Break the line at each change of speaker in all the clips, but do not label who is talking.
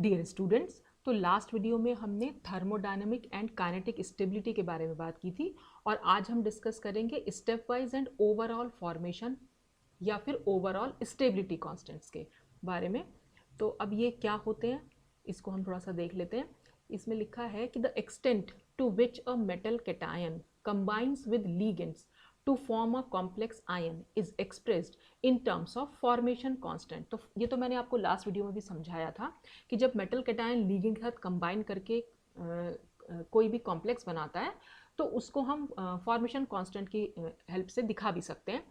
Dear students, तो last video में हमने थर्मोडायनेमिक एंड काइनेटिक स्टेबिलिटी के बारे में बात की थी और आज हम डिस्कस करेंगे step wise and overall formation या फिर ओवरऑल स्टेबिलिटी कांस्टेंट्स के बारे में। तो अब ये क्या होते हैं इसको हम थोड़ा सा देख लेते हैं। इसमें लिखा है कि the extent to which a metal cation combines with ligands to form a complex ion is expressed in terms of formation constant। तो ये तो मैंने आपको लास्ट वीडियो में भी समझाया था कि जब मेटल कैटायन लिगेंड के साथ कंबाइन करके कोई भी कॉम्प्लेक्स बनाता है तो उसको हम फॉर्मेशन कांस्टेंट की हेल्प से दिखा भी सकते हैं।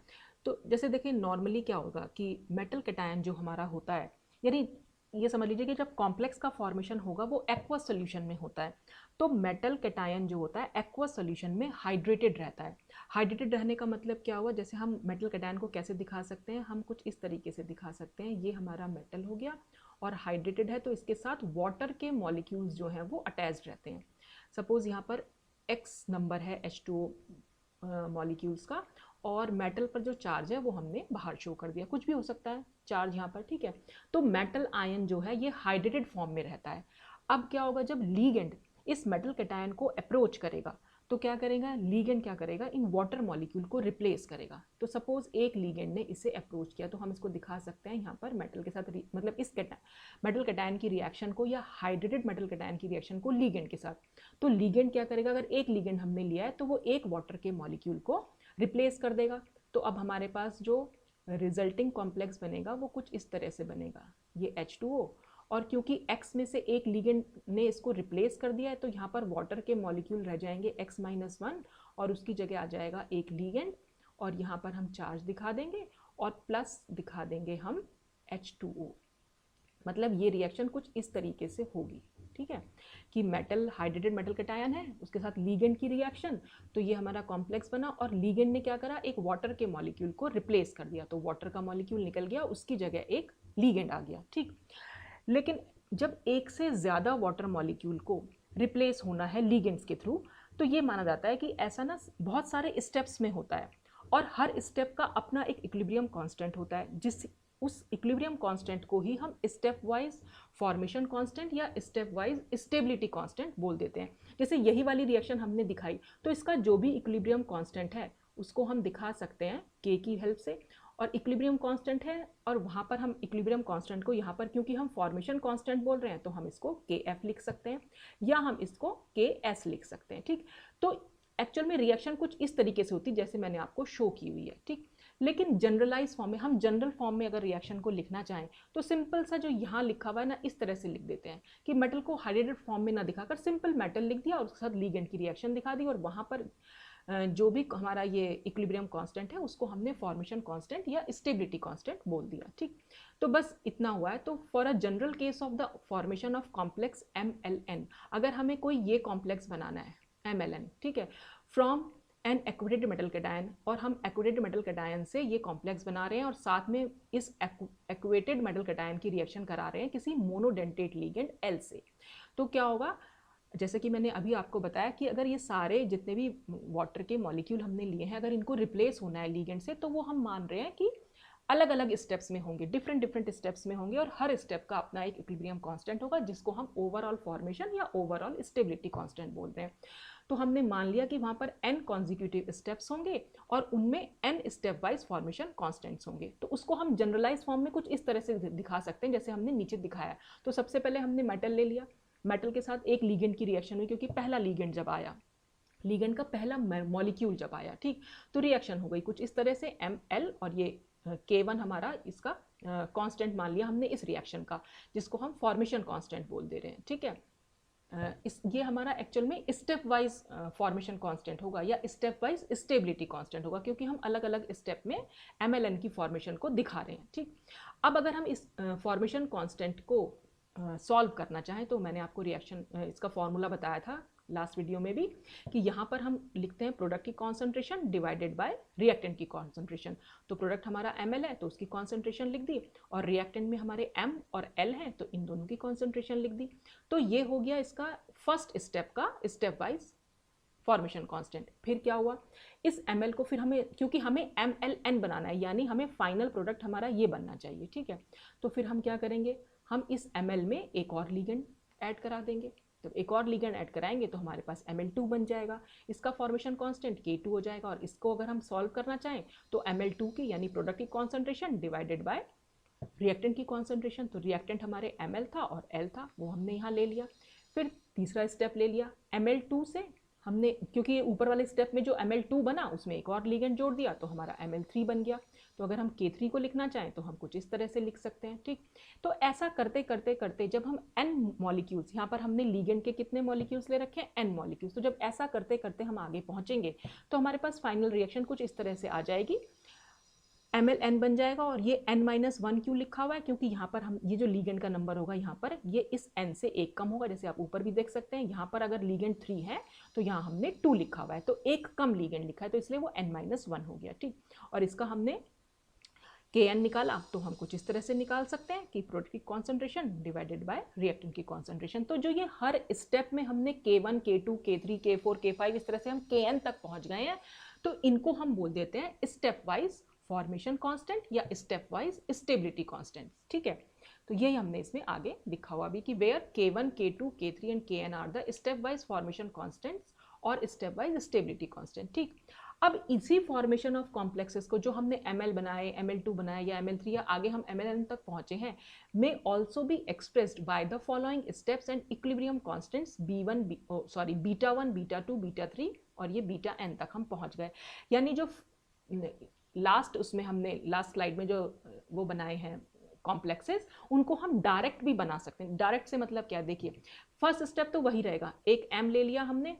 तो जैसे देखिए नॉर्मली क्या होगा कि मेटल कैटायन जो हमारा होता है, यानी ये समझ लीजिए कि जब कॉम्प्लेक्स का फॉर्मेशन होगा वो एक्वस सोल्यूशन में होता है। तो मेटल कैटायन जो होता है एक्वस सोल्यूशन में हाइड्रेटेड रहता है। हाइड्रेटेड रहने का मतलब क्या हुआ, जैसे हम मेटल कैटायन को कैसे दिखा सकते हैं, हम कुछ इस तरीके से दिखा सकते हैं। ये हमारा मेटल हो गया और हाइड्रेटेड है तो इसके साथ वाटर के मॉलिक्यूल्स जो हैं वो अटैच्ड रहते हैं। सपोज यहाँ पर X नंबर है H2O मॉलिक्यूल्स का और मेटल पर जो चार्ज है वो हमने बाहर शो कर दिया, कुछ भी हो सकता है चार्ज यहाँ पर, ठीक है। तो मेटल आयन जो है ये हाइड्रेटेड फॉर्म में रहता है। अब क्या होगा, जब लीगेंड इस मेटल कैटायन को अप्रोच करेगा तो क्या करेगा, लीगेंड क्या करेगा, इन वाटर मॉलिक्यूल को रिप्लेस करेगा। तो सपोज एक लीगेंड ने इसे अप्रोच किया तो हम इसको दिखा सकते हैं यहाँ पर मेटल के साथ, मतलब इस मेटल कैटायन की रिएक्शन को या हाइड्रेटेड मेटल कैटायन की रिएक्शन को लीगेंड के साथ। तो लीगेंड क्या करेगा, अगर एक लीगेंड हमने लिया है तो वो एक वाटर के मॉलिक्यूल को रिप्लेस कर देगा। तो अब हमारे पास जो रिजल्टिंग कॉम्प्लेक्स बनेगा वो कुछ इस तरह से बनेगा, ये H2O, और क्योंकि X में से एक लिगेंड ने इसको रिप्लेस कर दिया है तो यहाँ पर वाटर के मॉलिक्यूल रह जाएंगे X-1 और उसकी जगह आ जाएगा एक लिगेंड और यहाँ पर हम चार्ज दिखा देंगे और प्लस दिखा देंगे हम H2O। मतलब ये रिएक्शन कुछ इस तरीके से होगी, ठीक है, कि मेटल हाइड्रेटेड मेटल कैटायन है उसके साथ लीगेंड की रिएक्शन, तो ये हमारा कॉम्प्लेक्स बना और लीगेंड ने क्या करा, एक वाटर के मॉलिक्यूल को रिप्लेस कर दिया। तो वाटर का मॉलिक्यूल निकल गया, उसकी जगह एक लीगेंड आ गया, ठीक। लेकिन जब एक से ज़्यादा वाटर मॉलिक्यूल को रिप्लेस होना है लीगेंड्स के थ्रू तो ये माना जाता है कि ऐसा ना बहुत सारे स्टेप्स में होता है और हर स्टेप का अपना एक इक्विलिब्रियम कांस्टेंट होता है, जिस उस इक्विलिब्रियम कांस्टेंट को ही हम स्टेप वाइज फॉर्मेशन कांस्टेंट या स्टेप वाइज स्टेबिलिटी कांस्टेंट बोल देते हैं। जैसे यही वाली रिएक्शन हमने दिखाई तो इसका जो भी इक्विलिब्रियम कांस्टेंट है उसको हम दिखा सकते हैं K की हेल्प से, और इक्विलिब्रियम कांस्टेंट है और वहाँ पर हम इक्विलिब्रियम कांस्टेंट को यहाँ पर क्योंकि हम फॉर्मेशन कांस्टेंट बोल रहे हैं तो हम इसको KF लिख सकते हैं या हम इसको KS लिख सकते हैं, ठीक। तो एक्चुअल में रिएक्शन कुछ इस तरीके से होती है जैसे मैंने आपको शो की हुई है, ठीक। लेकिन जनरलाइज फॉर्म में, हम जनरल फॉर्म में अगर रिएक्शन को लिखना चाहें तो सिंपल सा जो यहाँ लिखा हुआ है ना इस तरह से लिख देते हैं कि मेटल को हाइड्रेटेड फॉर्म में ना दिखाकर सिंपल मेटल लिख दिया और उसके साथ लीगेंड की रिएक्शन दिखा दी और वहाँ पर जो भी हमारा ये इक्विलिब्रियम कांस्टेंट है उसको हमने फॉर्मेशन कांस्टेंट या स्टेबिलिटी कांस्टेंट बोल दिया, ठीक। तो बस इतना हुआ है। तो for a general case of the formation of complex MLN, अगर हमें कोई ये कॉम्प्लेक्स बनाना है MLN, ठीक है, फ्रॉम एन एक्विडेटेड मेटल कैटायन, और हम एक्विडेटेड मेटल कैटायन से ये कॉम्प्लेक्स बना रहे हैं और साथ में इस एक्विडेटेड मेटल कैटायन की रिएक्शन करा रहे हैं किसी मोनोडेंटेट लिगेंड L से, तो क्या होगा, जैसे कि मैंने अभी आपको बताया कि अगर ये सारे जितने भी वाटर के मॉलिक्यूल हमने लिए हैं अगर इनको रिप्लेस होना है लीगेंड से तो वो हम मान रहे हैं कि अलग अलग स्टेप्स में होंगे, डिफरेंट स्टेप्स में होंगे और हर स्टेप का अपना एक इक्विलिब्रियम कांस्टेंट होगा जिसको हम ओवरऑल फॉर्मेशन या ओवरऑल स्टेबिलिटी कांस्टेंट बोल रहे हैं। तो हमने मान लिया कि वहाँ पर n कॉन्जिक्यूटिव स्टेप्स होंगे और उनमें n step wise formation constants होंगे। तो उसको हम जनरलाइज फॉर्म में कुछ इस तरह से दिखा सकते हैं जैसे हमने नीचे दिखाया। तो सबसे पहले हमने मेटल ले लिया, मेटल के साथ एक लीगेंड की रिएक्शन हुई क्योंकि पहला लीगेंड जब आया, लीगेंड का पहला मॉलिक्यूल जब आया, ठीक, तो रिएक्शन हो गई कुछ इस तरह से ML और ये K1 हमारा इसका कांस्टेंट मान लिया हमने इस रिएक्शन का, जिसको हम फॉर्मेशन कांस्टेंट बोल दे रहे हैं, ठीक है। ये हमारा एक्चुअल में स्टेप वाइज फॉर्मेशन कांस्टेंट होगा या स्टेप वाइज स्टेबिलिटी कांस्टेंट होगा क्योंकि हम अलग अलग स्टेप में MLN की फॉर्मेशन को दिखा रहे हैं, ठीक। अब अगर हम इस फॉर्मेशन कांस्टेंट को सॉल्व करना चाहें तो मैंने आपको रिएक्शन इसका फॉर्मूला बताया था लास्ट वीडियो में भी कि यहाँ पर हम लिखते हैं प्रोडक्ट की कॉन्सेंट्रेशन डिवाइडेड बाय रिएक्टेंट की कॉन्सेंट्रेशन। तो प्रोडक्ट हमारा ML है तो उसकी कॉन्सेंट्रेशन लिख दी और रिएक्टेंट में हमारे M और L है तो इन दोनों की कॉन्सेंट्रेशन लिख दी। तो ये हो गया इसका फर्स्ट स्टेप का स्टेप वाइज फॉर्मेशन कांस्टेंट। फिर क्या हुआ, इस ml को फिर हमें, क्योंकि हमें MLN बनाना है, यानी हमें फाइनल प्रोडक्ट हमारा ये बनना चाहिए, ठीक है। तो फिर हम क्या करेंगे, हम इस ml में एक और लिगेंड ऐड करा देंगे। तो एक और लिगेंड ऐड कराएंगे तो हमारे पास Ml2 बन जाएगा, इसका फॉर्मेशन कांस्टेंट K2 हो जाएगा। और इसको अगर हम सॉल्व करना चाहें तो Ml2 की यानी प्रोडक्ट की कॉन्सेंट्रेशन डिवाइडेड बाय रिएक्टेंट की कॉन्सेंट्रेशन। तो रिएक्टेंट हमारे Ml था और L था, वो हमने यहाँ ले लिया। फिर तीसरा स्टेप ले लिया, Ml2 से हमने, क्योंकि ऊपर वाले स्टेप में जो Ml2 बना उसमें एक और लिगेंड जोड़ दिया तो हमारा Ml3 बन गया। तो अगर हम K3 को लिखना चाहें तो हम कुछ इस तरह से लिख सकते हैं, ठीक। तो ऐसा करते करते करते जब हम n मॉलिक्यूल्स, यहाँ पर हमने लिगेंड के कितने मॉलिक्यूल्स ले रखे हैं, n मॉलिक्यूल्स, तो जब ऐसा करते करते हम आगे पहुंचेंगे तो हमारे पास फाइनल रिएक्शन कुछ इस तरह से आ जाएगी, MLN बन जाएगा। और ये n-1 क्यों लिखा हुआ है, क्योंकि यहाँ पर हम, ये जो लिगेंड का नंबर होगा यहाँ पर, ये इस n से एक कम होगा। जैसे आप ऊपर भी देख सकते हैं, यहाँ पर अगर लिगेंड 3 है तो यहाँ हमने 2 लिखा हुआ है, तो एक कम लिगेंड लिखा है, तो इसलिए वो n-1 हो गया, ठीक। और इसका हमने Kn निकाला तो हम कुछ इस तरह से निकाल सकते हैं कि प्रोडक्ट की कॉन्सेंट्रेशन डिवाइडेड बाय रिएक्टेंट की कॉन्सेंट्रेशन। तो जो ये हर स्टेप में हमने K1, K2, K3, K4, K5 इस तरह से हम Kn तक पहुंच गए हैं, तो इनको हम बोल देते हैं स्टेप वाइज फॉर्मेशन कांस्टेंट या स्टेप वाइज स्टेबिलिटी कांस्टेंट, ठीक है। तो यही हमने इसमें आगे लिखा हुआ भी कि where K1, K2, K3 and Kn are the step wise formation constants और स्टेप वाइज स्टेबिलिटी कांस्टेंट, ठीक। अब इसी फॉर्मेशन ऑफ कॉम्प्लेक्सेस को जो हमने Ml बनाए, Ml2 बनाए या Ml3 या आगे हम MLN तक पहुंचे हैं, may also be expressed by the following steps and equilibrium constants beta 1, beta 2, beta 3 और ये बीटा n तक हम पहुंच गए। यानी जो लास्ट उसमें हमने लास्ट स्लाइड में जो वो बनाए हैं कॉम्प्लेक्सेस, उनको हम डायरेक्ट भी बना सकते हैं। डायरेक्ट से मतलब क्या, देखिए फर्स्ट स्टेप तो वही रहेगा, एक M ले लिया हमने,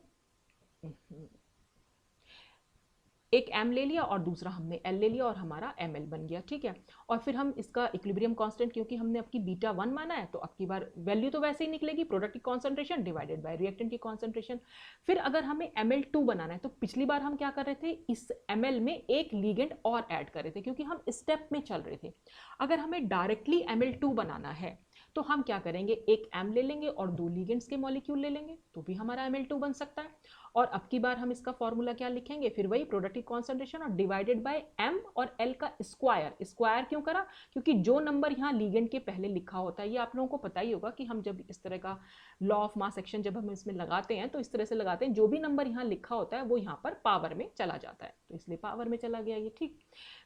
एक M ले लिया और दूसरा हमने L ले लिया और हमारा Ml बन गया, ठीक है। और फिर हम इसका इक्विलिब्रियम कांस्टेंट, क्योंकि हमने आपकी बीटा 1 माना है तो अब की बार वैल्यू तो वैसे ही निकलेगी, प्रोडक्ट की कॉन्सेंट्रेशन डिवाइडेड बाय रिएक्टेंट की कॉन्सेंट्रेशन। फिर अगर हमें Ml2 बनाना है तो पिछली बार हम क्या कर रहे थे, इस Ml में एक लिगेंड और ऐड कर रहे थे क्योंकि हम स्टेप में चल रहे थे। अगर हमें डायरेक्टली Ml2 बनाना है तो हम क्या करेंगे, एक M ले लेंगे और 2 लिगेंड्स के मॉलिक्यूल ले लेंगे तो भी हमारा Ml2 बन सकता है। और अब की बार हम इसका फॉर्मूला क्या लिखेंगे, फिर वही प्रोडक्ट की कॉन्सेंट्रेशन और डिवाइडेड बाय M और L का स्क्वायर। स्क्वायर क्यों करा, क्योंकि जो नंबर यहाँ लिगेंड के पहले लिखा होता है, ये आप लोगों को पता ही होगा कि हम जब इस तरह का लॉ ऑफ मास एक्शन जब हम इसमें लगाते हैं तो इस तरह से लगाते हैं, जो भी नंबर यहाँ लिखा होता है वो यहाँ पर पावर में चला जाता है, तो इसलिए पावर में चला गया ये, ठीक।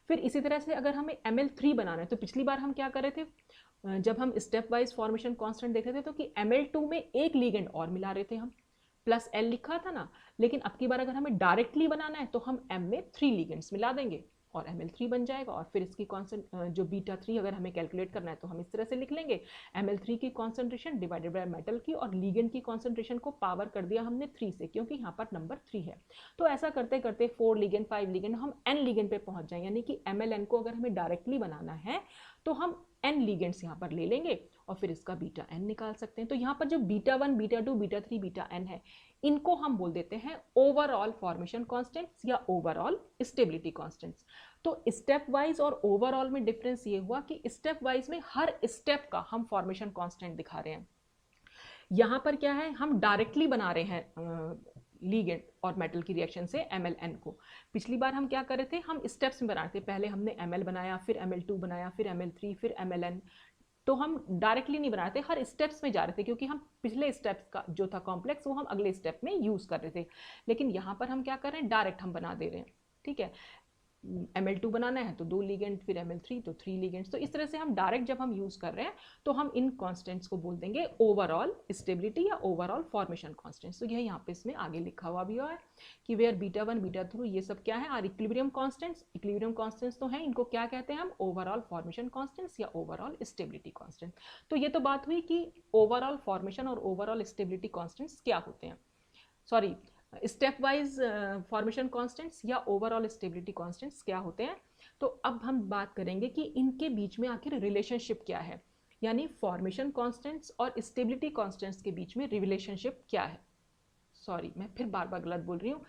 फिर इसी तरह से अगर हमें Ml3 बनाना है तो पिछली बार हम क्या कर रहे थे, जब हम स्टेप वाइज फॉर्मेशन कांस्टेंट देख रहे थे तो कि Ml2 में एक लिगेंड और मिला रहे थे हम, प्लस L लिखा था ना। लेकिन अब की बार अगर हमें डायरेक्टली बनाना है तो हम M में 3 लिगेंड्स मिला देंगे और Ml3 बन जाएगा। और फिर इसकी जो बीटा 3 अगर हमें कैलकुलेट करना है तो हम इस तरह से लिख लेंगे, Ml3 की कॉन्सेंट्रेशन डिवाइडेड बाय मेटल की, और लिगेंड की कॉन्सेंट्रेशन को पावर कर दिया हमने 3 से क्योंकि यहाँ पर नंबर 3 है। तो ऐसा करते करते 4 लिगेंड 5 लिगेंड हम n लिगेंड पे पहुंच जाएं, यानी कि MLN को अगर हमें डायरेक्टली बनाना है तो हम n लिगेंड्स यहाँ पर ले लेंगे और फिर इसका बीटा n निकाल सकते हैं। तो यहाँ पर जो beta 1, beta 2, beta 3, beta n है, इनको हम बोल देते हैं ओवरऑल फॉर्मेशन कांस्टेंट्स या ओवरऑल स्टेबिलिटी कांस्टेंट्स। तो स्टेप वाइज और ओवरऑल में डिफरेंस ये हुआ कि स्टेप वाइज में हर स्टेप का हम फॉर्मेशन कांस्टेंट दिखा रहे हैं, यहाँ पर क्या है, हम डायरेक्टली बना रहे हैं लिगेंड और मेटल की रिएक्शन से MLN को। पिछली बार हम क्या कर रहे थे, हम स्टेप्स में बना रहे थे, पहले हमने ML बनाया, फिर Ml2 बनाया, फिर Ml3, फिर MLN। तो हम डायरेक्टली नहीं बना रहे थे, हर स्टेप्स में जा रहे थे क्योंकि हम पिछले स्टेप्स का जो था कॉम्प्लेक्स वो हम अगले स्टेप में यूज कर रहे थे। लेकिन यहाँ पर हम क्या कर रहे हैं, डायरेक्ट हम बना दे रहे हैं, ठीक है। Ml2 बनाना है तो 2 लिगेंड, फिर Ml3 तो 3 लिगेंड्स। तो इस तरह से हम डायरेक्ट जब हम यूज कर रहे हैं तो हम इन कांस्टेंट्स को बोल देंगे ओवरऑल स्टेबिलिटी या ओवरऑल फॉर्मेशन कांस्टेंट्स। तो यह यहाँ पे इसमें आगे लिखा हुआ भी है कि वेयर बीटा 1, बीटा 2 ये सब क्या है, are equilibrium constants. Equilibrium constants तो हैं, इनको क्या कहते हैं हम, ओवरऑल फॉर्मेशन कांस्टेंट्स या ओवरऑल स्टेबिलिटी कांस्टेंट। तो ये तो बात हुई कि ओवरऑल फॉर्मेशन और ओवरऑल स्टेबिलिटी कांस्टेंट्स क्या होते हैं, sorry step wise formation constants या ओवरऑल स्टेबिलिटी कांस्टेंट्स क्या होते हैं। तो अब हम बात करेंगे कि इनके बीच में आखिर रिलेशनशिप क्या है, यानी फॉर्मेशन कांस्टेंट्स और स्टेबिलिटी कांस्टेंट्स के बीच में रिलेशनशिप क्या है। सॉरी मैं फिर बार बार गलत बोल रही हूँ,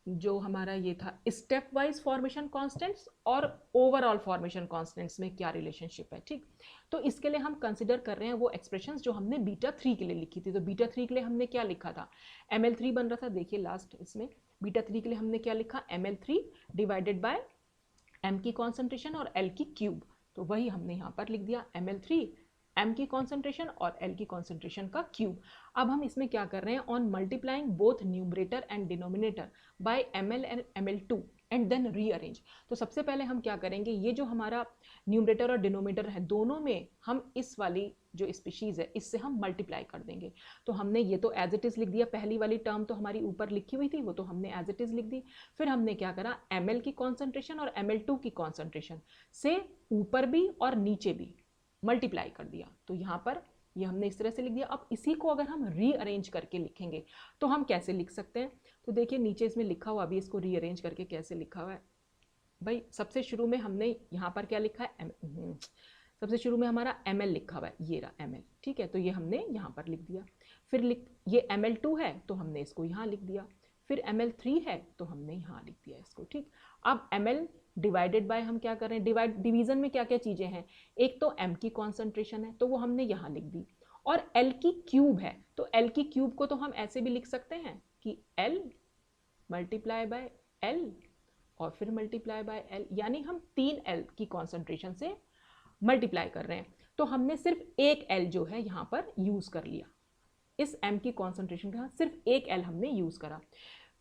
जो हमारा ये था स्टेप वाइज फॉर्मेशन कांस्टेंट्स और ओवरऑल फॉर्मेशन कांस्टेंट्स में क्या रिलेशनशिप है, ठीक। तो इसके लिए हम कंसिडर कर रहे हैं वो एक्सप्रेशंस जो हमने बीटा 3 के लिए लिखी थी। तो बीटा 3 के लिए हमने क्या लिखा था, ml3 बन रहा था, देखिए लास्ट इसमें बीटा 3 के लिए हमने क्या लिखा, ml3 डिवाइडेड बाय m की कॉन्सेंट्रेशन और l की क्यूब। तो वही हमने यहाँ पर लिख दिया, ml3 m की कॉन्सेंट्रेशन और l की कॉन्सेंट्रेशन का क्यूब। अब हम इसमें क्या कर रहे हैं, on multiplying both numerator and denominator by ml and ml2 and then rearrange. तो सबसे पहले हम क्या करेंगे, ये जो हमारा न्यूमरेटर और डिनोमिनेटर है दोनों में हम इस वाली जो स्पीशीज है इससे हम मल्टीप्लाई कर देंगे। तो हमने ये तो एज इट इज लिख दिया, पहली वाली टर्म तो हमारी ऊपर लिखी हुई थी वो तो हमने एज इट इज लिख दी। फिर हमने क्या करा, ml की कॉन्सेंट्रेशन और ml2 की कॉन्सेंट्रेशन से ऊपर भी और नीचे भी मल्टीप्लाई कर दिया। तो यहाँ पर ये हमने इस तरह से लिख दिया। अब इसी को अगर हम रीअरेंज करके लिखेंगे तो हम कैसे लिख सकते हैं, तो देखिए नीचे इसमें लिखा हुआ, अभी इसको रीअरेंज करके कैसे लिखा हुआ है भाई। सबसे शुरू में हमने यहाँ पर क्या लिखा है, सबसे शुरू में हमारा ml लिखा हुआ है, ये रहा ml, ठीक है। तो ये हमने यहाँ पर लिख दिया। फिर ये ml2 है तो हमने इसको यहाँ लिख दिया। फिर ml3 है तो हमने यहाँ लिख दिया इसको, ठीक। अब ml डिवाइडेड बाय हम क्या कर रहे हैं, डिवीजन में क्या क्या चीज़ें हैं, एक तो m की कॉन्सेंट्रेशन है तो वो हमने यहाँ लिख दी, और l की क्यूब है तो l की क्यूब को तो हम ऐसे भी लिख सकते हैं कि l मल्टीप्लाई बाय l और फिर मल्टीप्लाई बाय l, यानी हम 3l की कॉन्सेंट्रेशन से मल्टीप्लाई कर रहे हैं। तो हमने सिर्फ एक l जो है यहाँ पर यूज़ कर लिया, इस m की कॉन्सेंट्रेशन का सिर्फ एक l हमने यूज़ करा।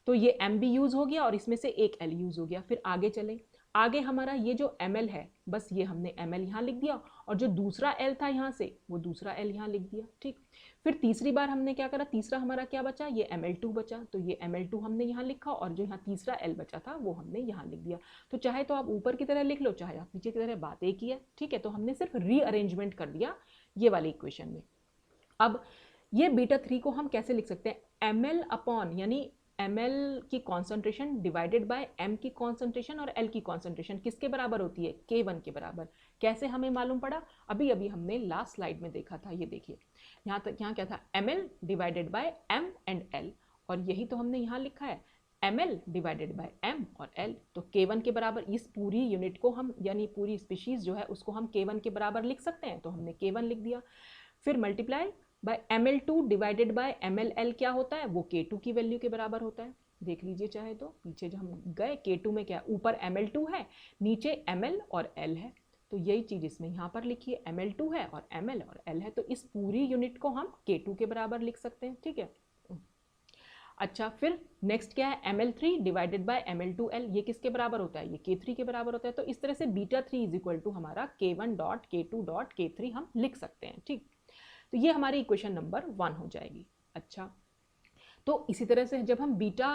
तो ये m भी यूज़ हो गया और इसमें से एक l यूज़ हो गया। फिर आगे चलें, आगे हमारा ये जो ml है बस ये हमने ml यहाँ लिख दिया, और जो दूसरा l था यहाँ से वो दूसरा l यहाँ लिख दिया, ठीक। फिर तीसरी बार हमने क्या करा, तीसरा हमारा क्या बचा, ये ml2 बचा, तो ये ml2 हमने यहाँ लिखा और जो यहाँ तीसरा l बचा था वो हमने यहाँ लिख दिया। तो चाहे तो आप ऊपर की तरह लिख लो, चाहे आप नीचे की तरह, बात एक ही है, ठीक है। तो हमने सिर्फ रीअरेंजमेंट कर दिया ये वाली इक्वेशन में। अब ये बीटा 3 को हम कैसे लिख सकते हैं, ml अपॉन यानी ml की कॉन्सेंट्रेशन डिवाइडेड बाय m की कॉन्सेंट्रेशन और l की कॉन्सेंट्रेशन किसके बराबर होती है, k1 के बराबर। कैसे हमें मालूम पड़ा, अभी अभी हमने लास्ट स्लाइड में देखा था, ये देखिए यहाँ तक, यहाँ क्या था, ml divided by m and l, और यही तो हमने यहाँ लिखा है ml डिवाइडेड बाय m और l। तो k1 के बराबर, इस पूरी यूनिट को हम यानी पूरी स्पीशीज जो है उसको हम k1 के बराबर लिख सकते हैं, तो हमने k1 लिख दिया। फिर multiply by ml2 divided by ml क्या होता है, वो k2 की वैल्यू के बराबर होता है। देख लीजिए चाहे तो, पीछे जब हम गए k2 में क्या, ऊपर ml2 है नीचे ml और l है, तो यही चीज़ इसमें यहाँ पर लिखी है, ml2 है और ml और l है, तो इस पूरी यूनिट को हम k2 के बराबर लिख सकते हैं, ठीक है। अच्छा, फिर नेक्स्ट क्या है, ml3 डिवाइडेड बाय ml2l, ये किसके बराबर होता है, ये k3 के बराबर होता है। तो इस तरह से बीटा 3 इज इक्वल टू हमारा k1 dot k2 dot k3 हम लिख सकते हैं, ठीक। तो ये हमारी इक्वेशन नंबर 1 हो जाएगी। अच्छा, तो इसी तरह से जब हम बीटा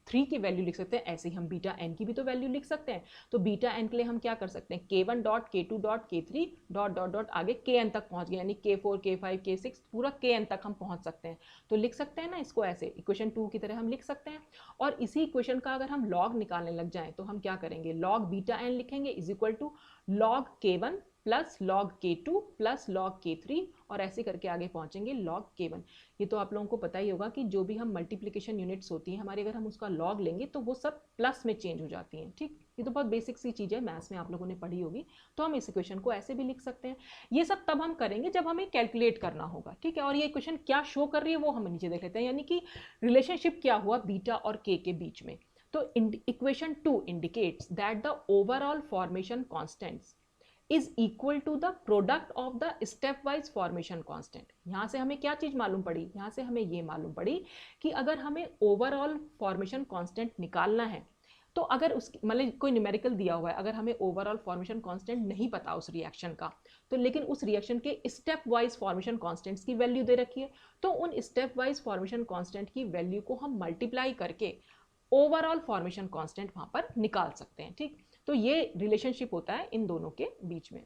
3 की वैल्यू लिख सकते हैं, ऐसे ही हम बीटा n की भी तो वैल्यू लिख सकते हैं। तो बीटा n के लिए हम क्या कर सकते हैं, k1 dot k2 dot k3 dot dot dot आगे kn तक पहुंच गए, यानी k4 k5 k6 पूरा kn तक हम पहुंच सकते हैं। तो लिख सकते हैं ना इसको, ऐसे इक्वेशन 2 की तरह हम लिख सकते हैं। और इसी इक्वेशन का अगर हम लॉग निकालने लग जाएं तो हम क्या करेंगे, लॉग बीटा n लिखेंगे is equal to log k1 plus log k2 plus log k3, और ऐसे करके आगे पहुंचेंगे लॉग k1। ये तो आप लोगों को पता ही होगा कि जो भी हम मल्टीप्लिकेशन यूनिट्स होती हैं हमारे, अगर हम उसका लॉग लेंगे तो वो सब प्लस में चेंज हो जाती हैं, ठीक। ये तो बहुत बेसिक सी चीज़ है, मैथ्स में आप लोगों ने पढ़ी होगी। तो हम इस इक्वेशन को ऐसे भी लिख सकते हैं। ये सब तब हम करेंगे जब हमें कैलकुलेट करना होगा, ठीक है। और ये इक्वेशन क्या शो कर रही है वो हम नीचे देख लेते हैं, यानी कि रिलेशनशिप क्या हुआ बीटा और k के बीच में। तो equation 2 indicates that the overall formation constants is equal to the product of the stepwise formation constant। यहाँ से हमें क्या चीज़ मालूम पड़ी, यहाँ से हमें ये मालूम पड़ी कि अगर हमें ओवरऑल फॉर्मेशन कांस्टेंट निकालना है तो अगर उस मतलब कोई न्यूमेरिकल दिया हुआ है, अगर हमें ओवरऑल फॉर्मेशन कांस्टेंट नहीं पता उस रिएक्शन का, तो लेकिन उस रिएक्शन के स्टेप वाइज फॉर्मेशन कांस्टेंट्स की वैल्यू दे रखी है, तो उन स्टेप वाइज फॉर्मेशन कांस्टेंट की वैल्यू को हम मल्टीप्लाई करके ओवरऑल फॉर्मेशन कांस्टेंट वहाँ पर निकाल सकते हैं, ठीक। तो ये रिलेशनशिप होता है इन दोनों के बीच में,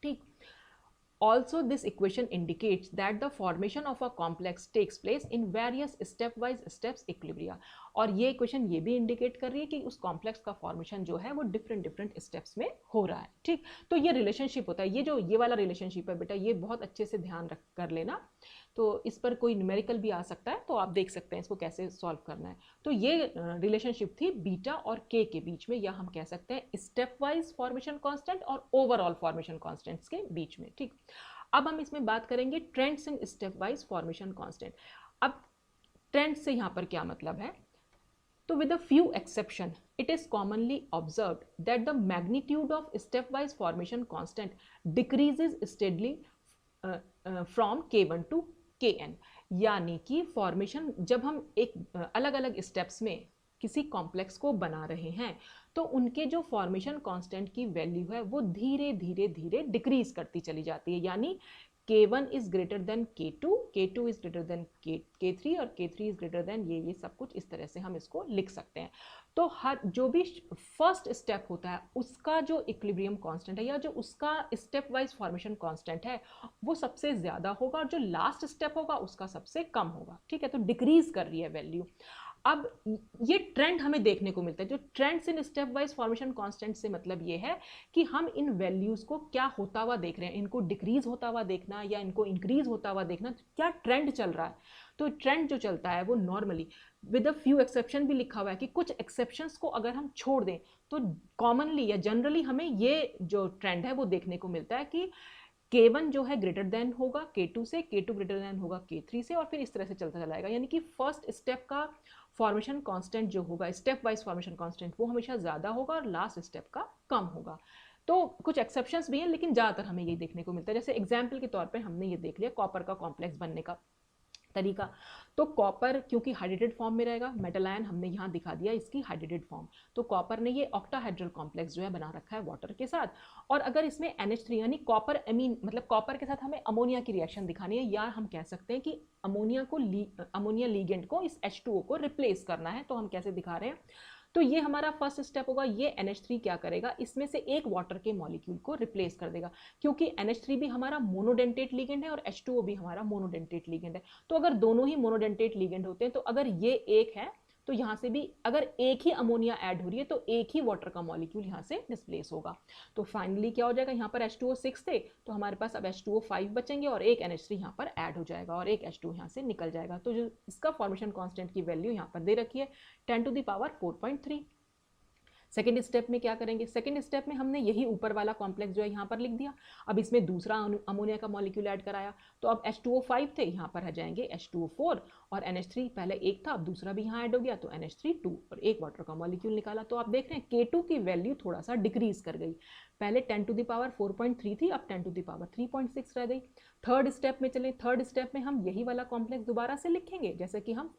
ठीक। Also, this equation indicates that the formation of a complex takes place in various stepwise steps equilibria। और ये इक्वेशन ये भी इंडिकेट कर रही है कि उस कॉम्प्लेक्स का फॉर्मेशन जो है वो डिफरेंट स्टेप्स में हो रहा है, ठीक। तो ये रिलेशनशिप होता है, ये जो ये वाला रिलेशनशिप है बेटा, ये बहुत अच्छे से ध्यान रख कर लेना। तो इस पर कोई न्यूमेरिकल भी आ सकता है, तो आप देख सकते हैं इसको कैसे सॉल्व करना है। तो ये रिलेशनशिप थी बीटा और के बीच में, या हम कह सकते हैं स्टेप वाइज फॉर्मेशन कांस्टेंट और ओवरऑल फॉर्मेशन कांस्टेंट्स के बीच में। ठीक, अब हम इसमें बात करेंगे trends in step wise formation constant. अब ट्रेंड से यहाँ पर क्या मतलब है, तो with a few exception it is commonly observed that the magnitude of stepwise formation constant decreases steadily from k1 to kn। यानी कि फॉर्मेशन जब हम एक अलग अलग स्टेप्स में किसी कॉम्प्लेक्स को बना रहे हैं तो उनके जो फॉर्मेशन कांस्टेंट की वैल्यू है वो धीरे धीरे धीरे डिक्रीज करती चली जाती है। यानी K1 is greater than K2, K2 is greater than K3 और K3 इज ग्रेटर देन ये सब कुछ इस तरह से हम इसको लिख सकते हैं। तो हर जो भी फर्स्ट स्टेप होता है उसका जो इक्विलिब्रियम कांस्टेंट है या जो उसका स्टेप वाइज फॉर्मेशन कांस्टेंट है वो सबसे ज़्यादा होगा और जो लास्ट स्टेप होगा उसका सबसे कम होगा। ठीक है, तो डिक्रीज कर रही है वैल्यू। अब ये ट्रेंड हमें देखने को मिलता है। जो trends in step wise formation constant से मतलब ये है कि हम इन वैल्यूज को क्या होता हुआ देख रहे हैं, इनको डिक्रीज होता हुआ देखना या इनको इंक्रीज होता हुआ देखना, क्या ट्रेंड चल रहा है। तो ट्रेंड जो चलता है वो normally with a few exception भी लिखा हुआ है कि कुछ एक्सेप्शंस को अगर हम छोड़ दें तो कॉमनली या जनरली हमें ये जो ट्रेंड है वो देखने को मिलता है कि K1 जो है ग्रेटर देन होगा K2 से, K2 ग्रेटर देन होगा K3 से, और फिर इस तरह से चलता चलाएगा। यानी कि फर्स्ट स्टेप का फॉर्मेशन कांस्टेंट जो होगा, स्टेप वाइज फॉर्मेशन कांस्टेंट, वो हमेशा ज़्यादा होगा और लास्ट स्टेप का कम होगा। तो कुछ एक्सेप्शंस भी हैं लेकिन ज़्यादातर हमें यही देखने को मिलता है। जैसे एग्जाम्पल के तौर पे हमने ये देख लिया कॉपर का कॉम्प्लेक्स बनने का तरीका। तो कॉपर क्योंकि हाइड्रेटेड फॉर्म में रहेगा, मेटल आयन हमने यहाँ दिखा दिया इसकी हाइड्रेटेड फॉर्म। तो कॉपर ने ये ऑक्टाहाइड्रल कॉम्प्लेक्स जो है बना रखा है वाटर के साथ, और अगर इसमें NH3 यानी कॉपर एमीन मतलब कॉपर के साथ हमें अमोनिया की रिएक्शन दिखानी है, या हम कह सकते हैं कि अमोनिया लीगेंड को इस H2O को रिप्लेस करना है, तो हम कैसे दिखा रहे हैं। तो ये हमारा फर्स्ट स्टेप होगा। ये NH3 क्या करेगा, इसमें से एक वाटर के मॉलिक्यूल को रिप्लेस कर देगा, क्योंकि NH3 भी हमारा मोनोडेंटेट लिगेंड है और H2O भी हमारा मोनोडेंटेट लिगेंड है। तो अगर दोनों ही मोनोडेंटेट लिगेंड होते हैं तो अगर ये एक है तो यहाँ से भी अगर एक ही अमोनिया ऐड हो रही है तो एक ही वाटर का मॉलिक्यूल यहाँ से डिस्प्लेस होगा। तो फाइनली क्या हो जाएगा, यहाँ पर H2O6 थे तो हमारे पास अब H2O5 बचेंगे और एक NH3 यहाँ पर ऐड हो जाएगा और एक H2 यहाँ से निकल जाएगा। तो जो इसका फॉर्मेशन कांस्टेंट की वैल्यू यहाँ पर दे रखी है 10⁻⁴.3। सेकेंड स्टेप में क्या करेंगे, सेकेंड स्टेप में हमने यही ऊपर वाला कॉम्प्लेक्स जो है यहाँ पर लिख दिया। अब इसमें दूसरा अमोनिया का मॉलिक्यूल ऐड कराया, तो अब H2O5 थे यहाँ पर आ जाएंगे H2O4 और NH3 पहले एक था अब दूसरा भी यहाँ ऐड हो गया तो NH3 2 और एक वाटर का मॉलिक्यूल निकाला। तो आप देख रहे हैं K2 की वैल्यू थोड़ा सा डिक्रीज कर गई, पहले 10⁻⁴.3 थी अब 10⁻3.6 रह गई। थर्ड स्टेप में चले, थर्ड स्टेप में हम यही वाला कॉम्प्लेक्स दोबारा से लिखेंगे जैसे कि हम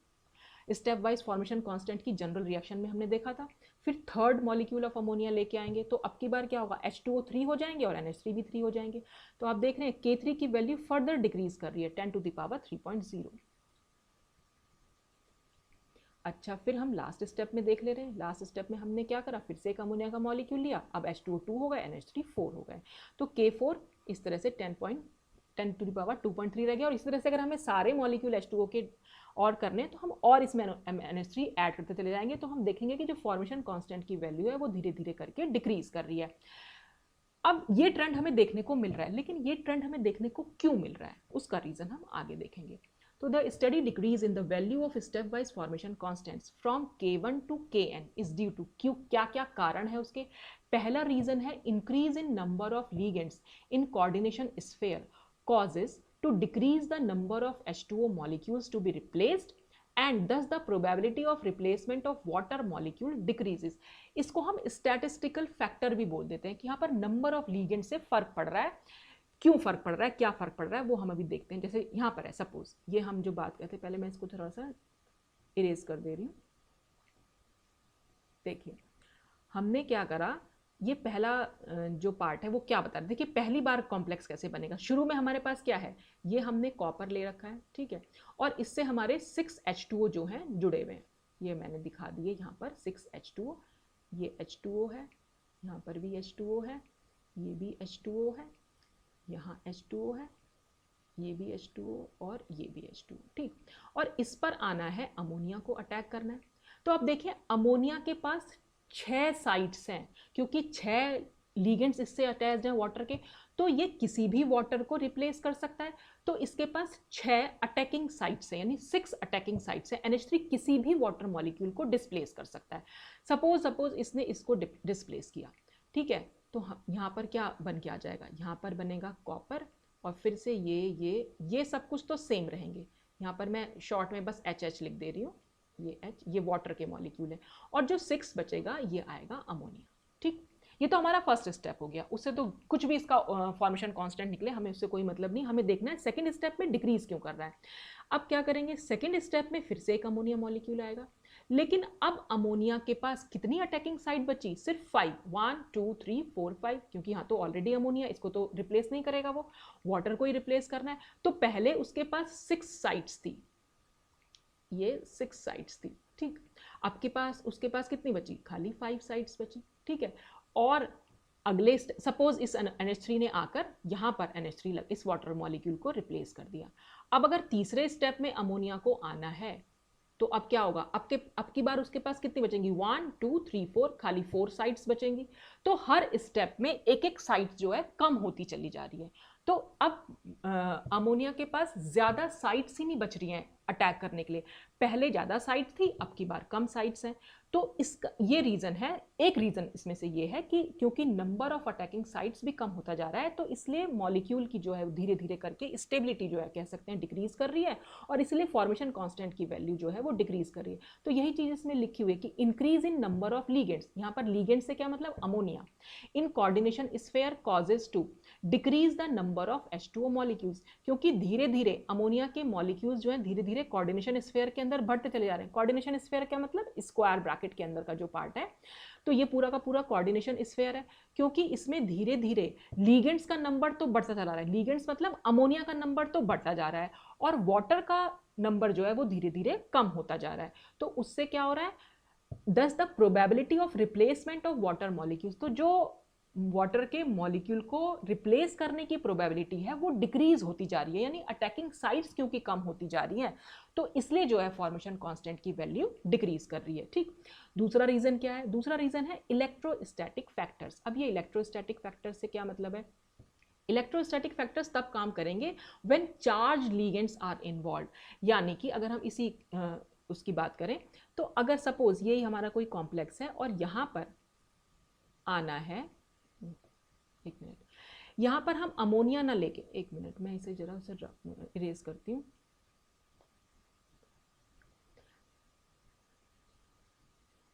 स्टेप वाइज फॉर्मेशन कांस्टेंट की जनरल रिएक्शन में हमने देखा था। फिर थर्ड मॉलिक्यूल ऑफ अमोनिया लेके आएंगे तो अब की बार क्या होगा, H2O3 हो जाएंगे और NH3 भी 3 हो जाएंगे। तो आप देख रहे हैं K3 की वैल्यू फर्दर डिक्रीज कर रही है 10⁻3.0। अच्छा, फिर हम लास्ट स्टेप में देख ले रहे हैं। लास्ट स्टेप में हमने क्या करा, फिर से एक अमोनिया का मॉलिक्यूल लिया, अब H2O2 हो गए, NH3 4 हो गए। तो K4 इस तरह से 10⁻2.3 रह गया। और इस तरह से अगर हमें सारे मॉलिक्यूल H2O के और करने तो हम और इसमें NH3 ऐड करते चले जाएंगे, तो हम देखेंगे कि जो फॉर्मेशन कांस्टेंट की वैल्यू है वो धीरे धीरे करके डिक्रीज कर रही है। अब ये ट्रेंड हमें देखने को मिल रहा है, लेकिन ये ट्रेंड हमें देखने को क्यों मिल रहा है उसका रीजन हम आगे देखेंगे। तो the study decrease in the value of step wise formation constants from K1 to Kn is due to, क्यों क्या क्या कारण है उसके। पहला रीजन है increase in number of ligands in coordination sphere causes to decrease the number of H2O molecules to be replaced and thus the probability of replacement of water molecule decreases। इसको हम statistical factor भी बोल देते हैं कि यहाँ पर number of ligand से फर्क पड़ रहा है। क्यों फर्क पड़ रहा है, क्या फर्क पड़ रहा है वो हम अभी देखते हैं। जैसे यहाँ पर है सपोज, ये हम जो बात करते हैं, पहले मैं इसको थोड़ा सा इरेज कर दे रही हूँ। देखिए हमने क्या करा, ये पहला जो पार्ट है वो क्या बता रहे, देखिए पहली बार कॉम्प्लेक्स कैसे बनेगा। शुरू में हमारे पास क्या है, ये हमने कॉपर ले रखा है, ठीक है, और इससे हमारे 6H2O जो हैं जुड़े हुए हैं, ये मैंने दिखा दिए यहाँ पर 6H2O, ये H2O है, यहाँ पर भी H2O है, ये भी H2O है, यहाँ H2O है, ये भी H2O और ये भी H2O, ठीक। और इस पर आना है अमोनिया को अटैक करना है। तो आप देखिए अमोनिया के पास 6 साइट्स हैं, क्योंकि 6 लीगेंड्स इससे अटैच्ड हैं वाटर के, तो ये किसी भी वाटर को रिप्लेस कर सकता है। तो इसके पास 6 अटैकिंग साइट्स है, यानी 6 अटैकिंग साइट्स है। NH3 किसी भी वाटर मॉलिक्यूल को डिस्प्लेस कर सकता है। सपोज इसने इसको डिस्प्लेस किया, ठीक है, तो यहाँ पर क्या बन के आ जाएगा, यहाँ पर बनेगा कॉपर, और फिर से ये सब कुछ तो सेम रहेंगे। यहाँ पर मैं शॉर्ट में बस HH लिख दे रही हूँ, ये H ये वाटर के मॉलिक्यूल है, और जो 6 बचेगा ये आएगा अमोनिया। ठीक, ये तो हमारा फर्स्ट स्टेप हो गया। उससे तो कुछ भी इसका फॉर्मेशन कांस्टेंट निकले, हमें उससे कोई मतलब नहीं, हमें देखना है सेकंड स्टेप में डिक्रीज क्यों कर रहा है। अब क्या करेंगे, सेकंड स्टेप में फिर से एक अमोनिया मॉलिक्यूल आएगा, लेकिन अब अमोनिया के पास कितनी अटैकिंग साइट बची, सिर्फ 5, 1 2 3 4 5, क्योंकि यहाँ तो ऑलरेडी अमोनिया, इसको तो रिप्लेस नहीं करेगा, वो वाटर को ही रिप्लेस करना है। तो पहले उसके पास 6 साइट्स थी, ये 6 साइट्स थी, ठीक। अब के पास उसके पास कितनी बची, खाली 5 साइट्स बची, ठीक है। और अगले सपोज इस NH3 ने आकर यहाँ पर NH3 इस वाटर मॉलिक्यूल को रिप्लेस कर दिया। अब अगर तीसरे स्टेप में अमोनिया को आना है तो अब क्या होगा, अब की बार उसके पास कितनी बचेंगी, 1 2 3 4, खाली 4 साइट्स बचेंगी। तो हर स्टेप में एक एक साइट जो है कम होती चली जा रही है। तो अब अमोनिया के पास ज्यादा साइट्स ही नहीं बच रही हैं अटैक करने के लिए, पहले ज्यादा साइट्स थी, अब की बार कम साइट्स हैं। तो इसका ये रीजन है, एक रीजन इसमें से ये है कि क्योंकि नंबर ऑफ अटैकिंग साइट्स भी कम होता जा रहा है, तो इसलिए मॉलिक्यूल की जो है धीरे धीरे करके स्टेबिलिटी जो है कह सकते हैं डिक्रीज कर रही है, और इसलिए फॉर्मेशन कांस्टेंट की वैल्यू जो है वो डिक्रीज कर रही है। तो यही चीज इसमें लिखी हुई है कि increase in number of ligands, यहाँ पर लीगेंड से क्या मतलब, ammonia, in coordination sphere causes to decrease the number of H2O molecules, क्योंकि धीरे धीरे अमोनिया के मॉलिक्यूल्स जो है धीरे धीरे कोऑर्डिनेशन स्फीयर के अंदर बढ़ते चले जा रहे हैं। कोऑर्डिनेशन स्फीयर क्या मतलब, स्क्वायर ब्रैकेट के अंदर का जो पार्ट है, तो ये पूरा का पूरा कोऑर्डिनेशन स्फीयर है, क्योंकि इसमें धीरे धीरे लीगेंड्स का नंबर तो बढ़ता चला रहा है, लीगेंड्स मतलब अमोनिया का नंबर तो बढ़ता जा रहा है, और वाटर का नंबर जो है वो धीरे धीरे कम होता जा रहा है। तो उससे क्या हो रहा है, दस the probability of replacement of water molecules, तो जो वाटर के मॉलिक्यूल को रिप्लेस करने की प्रोबेबिलिटी है वो डिक्रीज होती जा रही है, यानी अटैकिंग साइट्स क्योंकि कम होती जा रही हैं, तो इसलिए जो है फॉर्मेशन कांस्टेंट की वैल्यू डिक्रीज कर रही है, ठीक। दूसरा रीजन क्या है, दूसरा रीजन है इलेक्ट्रोस्टैटिक फैक्टर्स। अब ये इलेक्ट्रोस्टैटिक फैक्टर्स से क्या मतलब है, इलेक्ट्रोस्टैटिक फैक्टर्स तब काम करेंगे when charge ligands are involve, यानी कि अगर हम इसी उसकी बात करें, तो अगर सपोज यही हमारा कोई कॉम्प्लेक्स है और यहाँ पर आना है, एक मिनट, यहाँ पर हम अमोनिया ना लेके, एक मिनट मैं इसे जरा से इरेज करती हूँ,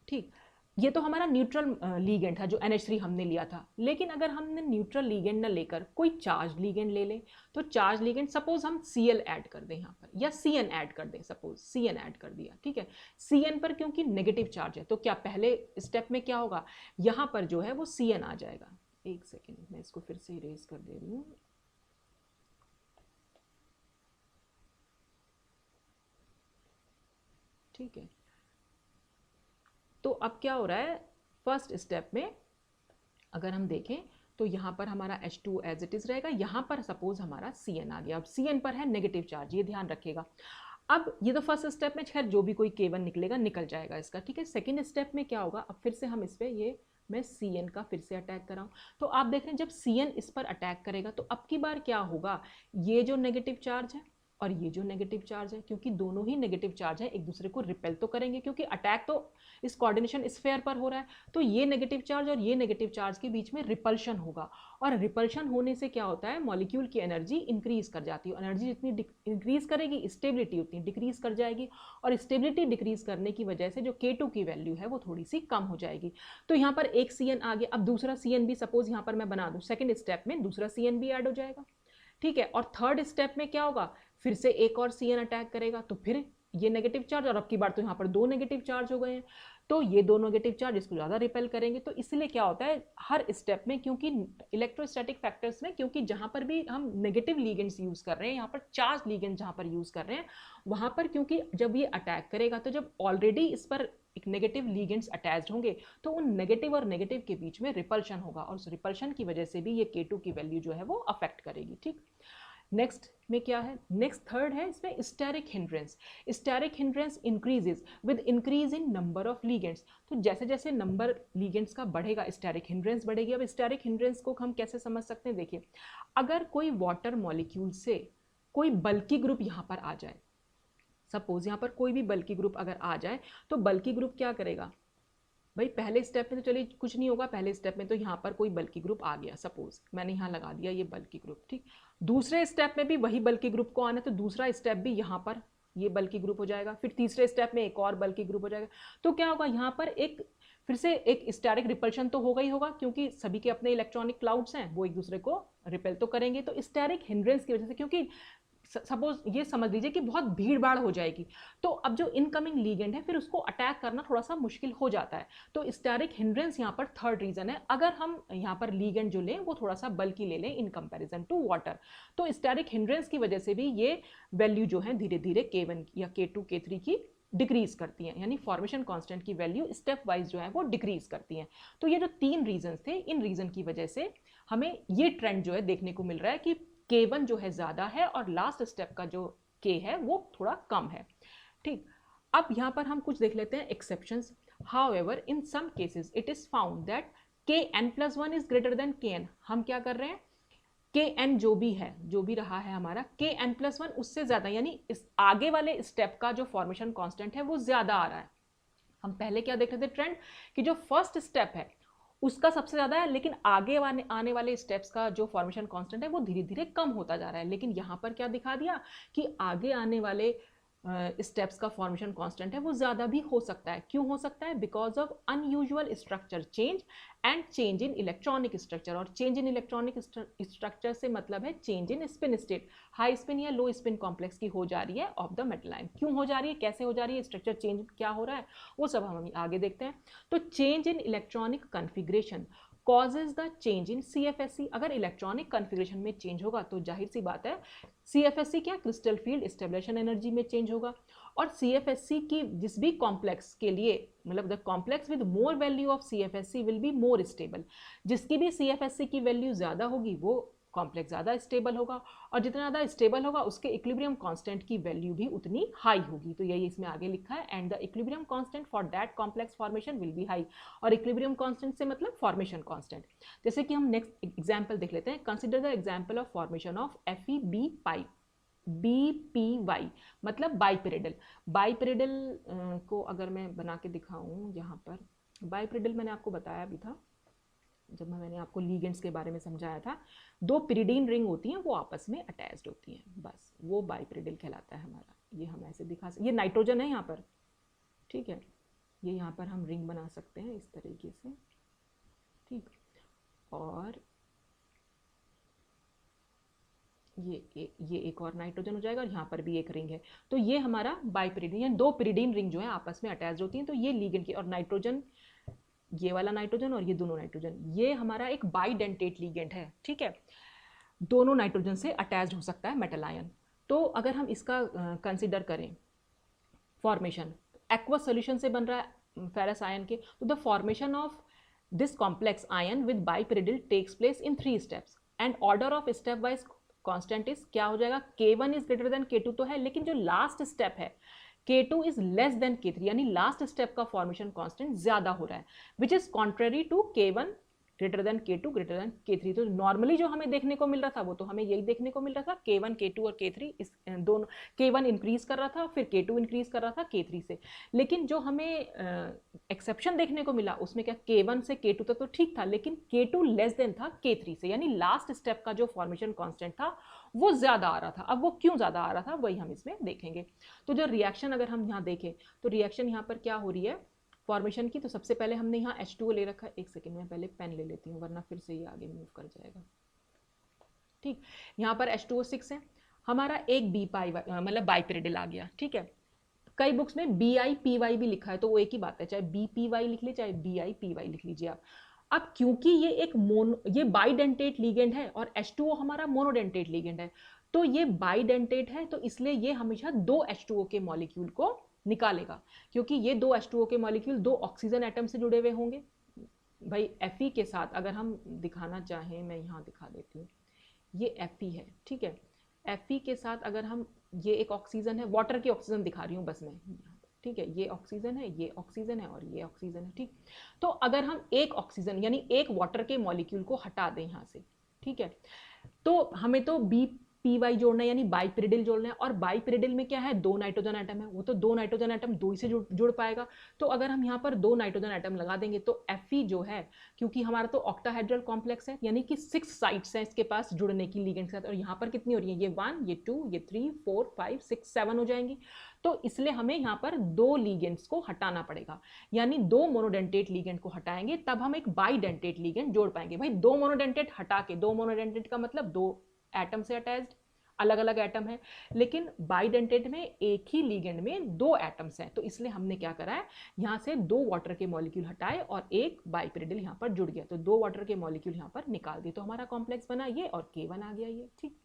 ठीक। ये तो हमारा न्यूट्रल लीगेंड था जो NH3 हमने लिया था, लेकिन अगर हमने न्यूट्रल लीगेंड ना लेकर कोई चार्ज लीगेंड ले लें, तो चार्ज लीगेंड सपोज हम Cl ऐड कर दें यहाँ पर, या Cn ऐड कर दें, सपोज Cn ऐड कर दिया, ठीक है। Cn पर क्योंकि नेगेटिव चार्ज है, तो क्या पहले स्टेप में क्या होगा, यहाँ पर जो है वो Cn आ जाएगा। एक सेकेंड मैं इसको फिर से इरेज कर दे रही हूँ, ठीक है। तो अब क्या हो रहा है, फर्स्ट स्टेप में अगर हम देखें तो यहाँ पर हमारा H2 एज इट इज रहेगा, यहाँ पर सपोज हमारा Cn आ गया, अब Cn पर है नेगेटिव चार्ज, ये ध्यान रखिएगा। अब ये तो फर्स्ट स्टेप में खैर जो भी कोई K1 निकलेगा निकल जाएगा इसका, ठीक है। सेकेंड स्टेप में क्या होगा, अब फिर से हम इस पर ये मैं Cn का फिर से अटैक कराऊँ, तो आप देख रहे हैं जब Cn इस पर अटैक करेगा तो अब की बार क्या होगा, ये जो नेगेटिव चार्ज है और ये जो नेगेटिव चार्ज है, क्योंकि दोनों ही नेगेटिव चार्ज है, एक दूसरे को रिपेल तो करेंगे, क्योंकि अटैक तो इस कोऑर्डिनेशन स्फीयर पर हो रहा है, तो ये नेगेटिव चार्ज और ये नेगेटिव चार्ज के बीच में रिपल्शन होगा, और रिपल्शन होने से क्या होता है, मॉलिक्यूल की एनर्जी इंक्रीज कर जाती है, एनर्जी जितनी इंक्रीज करेगी स्टेबिलिटी उतनी डिक्रीज कर जाएगी, और स्टेबिलिटी डिक्रीज करने की वजह से जो K2 की वैल्यू है वो थोड़ी सी कम हो जाएगी। तो यहाँ पर एक Cn आ गया, अब दूसरा Cn भी सपोज यहाँ पर मैं बना दूँ, सेकेंड स्टेप में दूसरा Cn भी ऐड हो जाएगा, ठीक है। और थर्ड स्टेप में क्या होगा, फिर से एक और Cn अटैक करेगा, तो फिर ये नेगेटिव चार्ज, और अब की बार तो यहाँ पर 2 नेगेटिव चार्ज हो गए हैं, तो ये 2 नेगेटिव चार्ज इसको ज़्यादा रिपेल करेंगे। तो इसलिए क्या होता है हर स्टेप में, क्योंकि इलेक्ट्रोस्टैटिक फैक्टर्स में, क्योंकि जहाँ पर भी हम नेगेटिव लीगेंड्स यूज़ कर रहे हैं, यहाँ पर चार्ज लीगेंड जहाँ पर यूज़ कर रहे हैं, वहाँ पर क्योंकि जब ये अटैक करेगा, तो जब ऑलरेडी इस पर एक नेगेटिव लीगेंड्स अटैच्ड होंगे, तो उन नेगेटिव और नेगेटिव के बीच में रिपल्शन होगा, और उस रिपल्शन की वजह से भी ये K2 की वैल्यू जो है वो अफेक्ट करेगी, ठीक। नेक्स्ट में क्या है, नेक्स्ट थर्ड है इसमें steric hindrance. Steric hindrance increases with increase in number of ligands. तो जैसे जैसे नंबर लीगेंड्स का बढ़ेगा स्टेरिक हिंड्रेंस बढ़ेगी। अब स्टेरिक हिंड्रेंस को हम कैसे समझ सकते हैं, देखिए अगर कोई वाटर मॉलिक्यूल से कोई बल्की ग्रुप यहाँ पर आ जाए, सपोज यहाँ पर कोई भी बल्की ग्रुप अगर आ जाए, तो बल्की ग्रुप क्या करेगा भाई, पहले स्टेप में तो चलिए कुछ नहीं होगा, पहले स्टेप में तो यहाँ पर कोई बल्की ग्रुप आ गया, सपोज मैंने यहाँ लगा दिया ये बल्की ग्रुप, ठीक। दूसरे स्टेप में भी वही बल्की ग्रुप को आना है, तो दूसरा स्टेप भी यहाँ पर ये बल्की ग्रुप हो जाएगा, फिर तीसरे स्टेप में एक और बल्की ग्रुप हो जाएगा। तो क्या होगा, यहाँ पर एक फिर से एक स्टैटिक रिपल्शन तो होगा ही होगा, क्योंकि सभी के अपने इलेक्ट्रॉनिक क्लाउड्स हैं, वो एक दूसरे को रिपेल तो करेंगे। तो स्टैटिक हिंड्रेंस की वजह से, क्योंकि सपोज ये समझ लीजिए कि बहुत भीड़ भाड़ हो जाएगी, तो अब जो इनकमिंग लीगेंड है फिर उसको अटैक करना थोड़ा सा मुश्किल हो जाता है। तो स्टेरिक हिंड्रेंस यहाँ पर थर्ड रीजन है। अगर हम यहाँ पर लीगेंड जो लें वो थोड़ा सा बल्कि ले लें इन कंपैरिजन टू वाटर, तो स्टेरिक हिंड्रेंस की वजह से भी ये वैल्यू जो है धीरे धीरे K1 या K2 K3 की डिक्रीज करती हैं, यानी फॉर्मेशन कांस्टेंट की वैल्यू स्टेप वाइज जो है वो डिक्रीज करती हैं। तो ये जो तीन रीजन थे, इन रीजन की वजह से हमें ये ट्रेंड जो है देखने को मिल रहा है कि K1 जो है ज़्यादा है और लास्ट स्टेप का जो K है वो थोड़ा कम है, ठीक। अब यहाँ पर हम कुछ देख लेते हैं exceptions. However in some cases it is found that Kn+1 is greater than Kn। हम क्या कर रहे हैं, Kn जो भी है, जो भी रहा है हमारा, Kn+1 उससे ज़्यादा, यानी इस आगे वाले स्टेप का जो फॉर्मेशन कॉन्स्टेंट है वो ज़्यादा आ रहा है। हम पहले क्या देख रहे थे ट्रेंड, कि जो फर्स्ट स्टेप है उसका सबसे ज़्यादा है, लेकिन आगे आने वाले स्टेप्स का जो फॉर्मेशन कांस्टेंट है वो धीरे धीरे कम होता जा रहा है। लेकिन यहाँ पर क्या दिखा दिया कि आगे आने वाले स्टेप्स का फॉर्मेशन कांस्टेंट है वो ज़्यादा भी हो सकता है। क्यों हो सकता है, because of unusual structure change and change in electronic structure. और चेंज इन इलेक्ट्रॉनिक स्ट्रक्चर से मतलब है change in spin state, high spin या लो स्पिन कॉम्प्लेक्स की हो जा रही है ऑफ द मेटल आयन। क्यों हो जा रही है, कैसे हो जा रही है, स्ट्रक्चर चेंज क्या हो रहा है, वो सब हम आगे देखते हैं। तो change in electronic configuration causes the change in CFSE। अगर इलेक्ट्रॉनिक कन्फिग्रेशन में चेंज होगा तो जाहिर सी बात है CFSE क्या, क्रिस्टल फील्ड स्टेबलेशन एनर्जी में चेंज होगा। और CFSE की जिस भी कॉम्प्लेक्स के लिए, मतलब the complex with more value of CFSE will be more stable. जिसकी भी CFSE की वैल्यू ज़्यादा होगी वो कॉम्प्लेक्स ज़्यादा स्टेबल होगा, और जितना ज़्यादा स्टेबल होगा उसके इक्विलिब्रियम कांस्टेंट की वैल्यू भी उतनी हाई होगी। तो यही इसमें आगे लिखा है, and the equilibrium constant for that complex formation will be high. और इक्विलिब्रियम कांस्टेंट से मतलब फॉर्मेशन कांस्टेंट। जैसे कि हम नेक्स्ट एग्जांपल देख लेते हैं। Consider the example of formation of FeB pipe BPY, मतलब बाइपिरिडल। बाइपिरिडल को अगर मैं बना के दिखाऊं, यहाँ पर बाइपिरिडल मैंने आपको बताया भी था जब मैंने आपको लीगेंड्स के बारे में समझाया था। दो पिरिडीन रिंग होती हैं, वो आपस में अटैच्ड होती हैं, बस वो बाइपिरिडल कहलाता है हमारा। ये हम ऐसे दिखा सकते, ये नाइट्रोजन है यहाँ पर, ठीक है। ये यहाँ पर हम रिंग बना सकते हैं इस तरीके से, ठीक। और ये एक और नाइट्रोजन हो जाएगा, और यहाँ पर भी एक रिंग है। तो ये हमारा बाइपिरिडीन, यानी दो पिरिडीन रिंग जो है आपस में अटैच्ड होती हैं। तो ये लीगेंड की, और नाइट्रोजन, ये वाला नाइट्रोजन और ये दोनों नाइट्रोजन, ये हमारा एक बाइडेंटेट लीगेंड है, ठीक है। दोनों नाइट्रोजन से अटैच्ड हो सकता है मेटल आयन। तो अगर हम इसका कंसिडर करें फॉर्मेशन, एक्वस सॉल्यूशन से बन रहा है फेरस आयन के, तो the formation of this complex ion with bipyridyl takes place in 3 steps, and order of step wise constant is क्या हो जाएगा, K1 is greater than K2 तो है, लेकिन जो लास्ट स्टेप है K2 is less than K3, यानी last step का फॉर्मेशन कांस्टेंट ज्यादा हो रहा है, which is contrary to K1 greater than K2 greater than K3। तो नॉर्मली जो हमें देखने को मिल रहा था वो तो हमें यही देखने को मिल रहा था, K1 K2 और K3 इस दोनों, K1 इंक्रीज कर रहा था, फिर K2 इंक्रीज कर रहा था K3 से। लेकिन जो हमें एक्सेप्शन देखने को मिला उसमें क्या, K1 से K2 तक तो ठीक था, लेकिन K2 लेस देन था K3 से, यानी लास्ट स्टेप का जो फॉर्मेशन कांस्टेंट था वो ज्यादा आ रहा था। अब वो क्यों ज्यादा आ रहा था वही हम इसमें देखेंगे। तो जो रिएक्शन अगर हम यहाँ देखें, तो रिएक्शन यहाँ पर क्या हो रही है फॉर्मेशन की, तो सबसे पहले हमने यहाँ H2O ले रखा है। एक सेकेंड में पहले पेन ले लेती हूँ वरना फिर से ये आगे मूव कर जाएगा, ठीक। यहाँ पर H2O6 है हमारा, एक B पाई मतलब बाइपिरिडल आ गया, ठीक है। कई बुक्स में BiPy भी लिखा है, तो वो एक ही बात है, चाहे BPy लिख लीजिए चाहे BiPy लिख लीजिए आप। अब क्योंकि ये एक ये बाइडेंटेट लीगेंड है और H2O हमारा मोनोडेंटेट लीगेंड है, तो ये बाइडेंटेट है, तो इसलिए ये हमेशा 2 H2O के मॉलिक्यूल को निकालेगा, क्योंकि ये 2 H2O के मॉलिक्यूल 2 ऑक्सीजन एटम से जुड़े हुए होंगे। भाई Fe के साथ अगर हम दिखाना चाहें, मैं यहाँ दिखा देती हूँ, ये Fe है, ठीक है। Fe के साथ अगर हम, ये एक ऑक्सीजन है, वाटर की ऑक्सीजन दिखा रही हूँ बस मैं, ठीक है, ये ऑक्सीजन है, ये ऑक्सीजन है और ये ऑक्सीजन है, ठीक। तो अगर हम एक ऑक्सीजन यानी एक वाटर के मॉलिक्यूल को हटा दें यहाँ से, ठीक है, तो हमें तो BPY जोड़ना है यानी बाइपिरिडिल जोड़ना है, और बाइपिरिडिल में क्या है, 2 नाइट्रोजन एटम है, वो तो 2 नाइट्रोजन एटम 2 ही से जुड़ पाएगा। तो अगर हम यहाँ पर 2 नाइट्रोजन एटम लगा देंगे तो Fe जो है, क्योंकि हमारा तो ऑक्टाहेड्रल कॉम्प्लेक्स है यानी कि 6 साइट्स हैं इसके पास जुड़ने की लिगेंड के साथ, और यहाँ पर कितनी हो रही है, ये 1, ये 2, ये 3, 4, 5, 6, 7 हो जाएंगी। तो इसलिए हमें यहाँ पर 2 लिगेंड्स को हटाना पड़ेगा, यानी 2 मोनोडेंटेट लिगेंड को हटाएंगे तब हम एक बाइडेंटेट लिगेंड जोड़ पाएंगे। भाई 2 मोनोडेंटेट हटा के, 2 मोनोडेंटेट का मतलब 2 एटम से अटैच्ड, अलग अलग एटम है, लेकिन बाइडेंटेट में एक ही लिगेंड में 2 एटम्स हैं, तो इसलिए हमने क्या करा है, यहाँ से 2 वाटर के मॉलिक्यूल हटाए और एक बाइपिरिडिल यहाँ पर जुड़ गया, तो 2 वाटर के मॉलिक्यूल यहाँ पर निकाल दिए, तो हमारा कॉम्प्लेक्स बना ये और K1 आ गया ये, ठीक।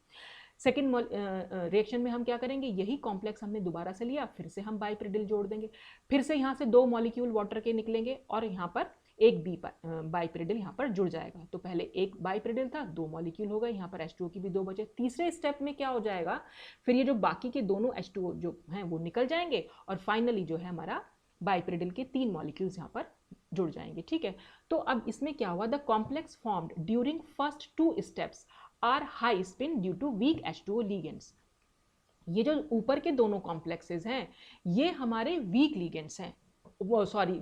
सेकेंड रिएक्शन में हम क्या करेंगे, यही कॉम्प्लेक्स हमने दोबारा से लिया, फिर से हम बाइपिरिडिल जोड़ देंगे, फिर से यहाँ से 2 मॉलिक्यूल वाटर के निकलेंगे और यहाँ पर एक बाइपिरिडिल यहाँ पर जुड़ जाएगा। तो पहले एक बाइपिरिडिल था, 2 मॉलिक्यूल हो गए, यहाँ पर H2O की भी 2 बचे। तीसरे स्टेप में क्या हो जाएगा, फिर ये जो बाकी के दोनों H2O जो हैं वो निकल जाएंगे और फाइनली जो है हमारा बाइपिरिडिल के 3 मॉलिक्यूल्स यहाँ पर जुड़ जाएंगे, ठीक है। तो अब इसमें क्या हुआ, the complex formed during first 2 steps are high spin due to weak H2O ligands. ये जो ऊपर के दोनों कॉम्प्लेक्सेस हैं ये हमारे वीक लिगेंड्स हैं, वो सॉरी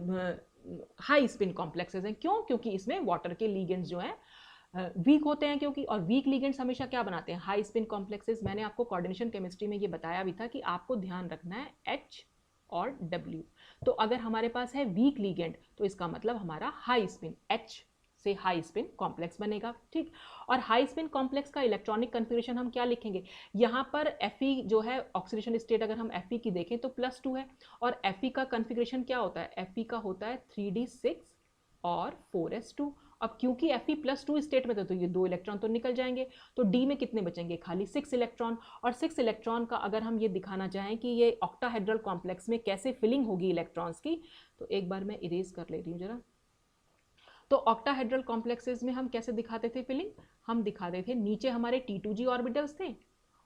हाई स्पिन कॉम्प्लेक्सेस हैं। क्यों, क्योंकि इसमें वाटर के लिगेंड्स जो हैं वीक होते हैं, क्योंकि, और वीक लिगेंड्स हमेशा क्या बनाते हैं, हाई स्पिन कॉम्प्लेक्सेस। मैंने आपको कोऑर्डिनेशन केमिस्ट्री में ये बताया भी था कि आपको ध्यान रखना है H और W। तो अगर हमारे पास है वीक लिगेंड तो इसका मतलब हमारा हाई स्पिन H से हाई स्पिन कॉम्प्लेक्स बनेगा, ठीक। और हाई स्पिन कॉम्प्लेक्स का इलेक्ट्रॉनिक कन्फिगरेशन हम क्या लिखेंगे, यहाँ पर Fe जो है ऑक्सीडेशन स्टेट अगर हम Fe की देखें तो +2 है, और Fe का कन्फिगरेशन क्या होता है, Fe का होता है 3d6 और 4s2। अब क्योंकि Fe +2 स्टेट में था तो ये 2 इलेक्ट्रॉन तो निकल जाएंगे, तो D में कितने बचेंगे, खाली 6 इलेक्ट्रॉन। और 6 इलेक्ट्रॉन का अगर हम ये दिखाना चाहें कि ये ऑक्टाहेड्रल कॉम्प्लेक्स में कैसे फिलिंग होगी इलेक्ट्रॉन्स की, तो एक बार मैं इरेज कर ले रही हूँ जरा। तो ऑक्टाहेड्रल कॉम्प्लेक्सेस में हम कैसे दिखाते थे फिलिंग, हम दिखाते थे नीचे हमारे T2G ऑर्बिटल्स थे